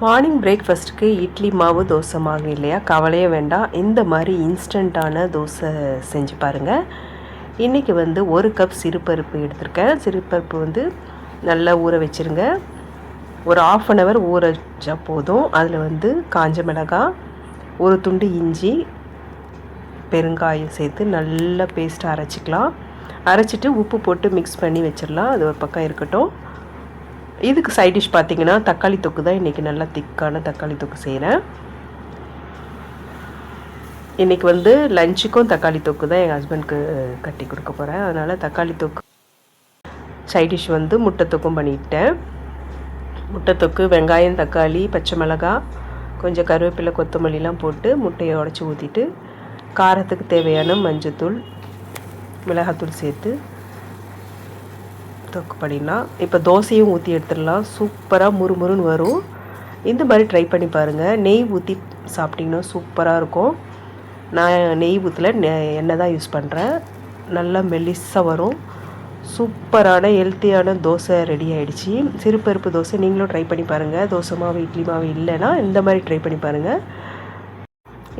Morning பிரேக்ஃபாஸ்ட்டுக்கு இட்லி மாவு தோசை மாவு இல்லையா, கவலையே வேண்டாம். இந்த மாதிரி இன்ஸ்டண்ட்டான தோசை செஞ்சு பாருங்கள். இன்றைக்கி வந்து 1 கப் சிறுபருப்பு எடுத்திருக்கேன். சிறுபருப்பு வந்து நல்லா ஊற வச்சுருங்க. ஒரு 1/2 hour ஊற வச்சா போதும். அதில் வந்து காஞ்ச மிளகாய், ஒரு துண்டு இஞ்சி, பெருங்காயம் சேர்த்து நல்லா பேஸ்ட்டாக அரைச்சிக்கலாம். அரைச்சிட்டு உப்பு போட்டு மிக்ஸ் பண்ணி வச்சிடலாம். அது ஒரு பக்கம் இருக்கட்டும். இதுக்கு சைட் டிஷ் பார்த்திங்கன்னா தக்காளி தொக்கு தான். இன்றைக்கி நல்லா திக்கான தக்காளி தொக்கு செய்கிறேன். இன்றைக்கி வந்து லஞ்சுக்கும் தக்காளி தொக்கு தான் எங்கள் ஹஸ்பண்டுக்கு கட்டி கொடுக்க போகிறேன். அதனால் தக்காளி தொக்கு சைட் டிஷ் வந்து முட்டை தொக்கும் பண்ணிட்டேன். முட்டை தொக்கு வெங்காயம், தக்காளி, பச்சை மிளகாய், கொஞ்சம் கருவேப்பிலை, கொத்தமல்லிலாம் போட்டு முட்டையை உடச்சி ஊற்றிட்டு காரத்துக்கு தேவையான மஞ்சத்தூள், மிளகாத்தூள் சேர்த்து தொக்கு பண்ணிடலாம். இப்போ தோசையும் ஊற்றி எடுத்துடலாம். சூப்பராக முறுமுறுன்னு வரும். இந்த மாதிரி ட்ரை பண்ணி பாருங்கள். நெய் ஊற்றி சாப்பிட்டிங்கன்னா சூப்பராக இருக்கும். நான் நெய் ஊற்றல, எண்ணெய் தான் யூஸ் பண்ணுறேன். நல்லா மெல்லிஸாக வரும். சூப்பரான ஹெல்த்தியான தோசை ரெடி ஆகிடுச்சி. சிறுபருப்பு தோசை நீங்களும் ட்ரை பண்ணி பாருங்கள். தோசை மாவு, இட்லி மாவு இல்லைன்னா இந்த மாதிரி ட்ரை பண்ணி பாருங்கள்.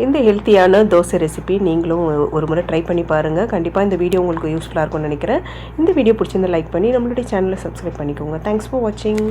இந்த ஹெல்த்தியான தோசை ரெசிபி நீங்களும் ஒரு முறை ட்ரை பண்ணி பாருங்கள். கண்டிப்பாக இந்த வீடியோ உங்களுக்கு யூஸ்ஃபுல்லாக இருக்கும்னு நினைக்கிறேன். இந்த வீடியோ பிடிச்சிருந்தா லைக் பண்ணி நம்மளுடைய சேனலை சப்ஸ்கிரைப் பண்ணிக்கோங்க. தேங்க்ஸ் ஃபார் வாட்சிங்.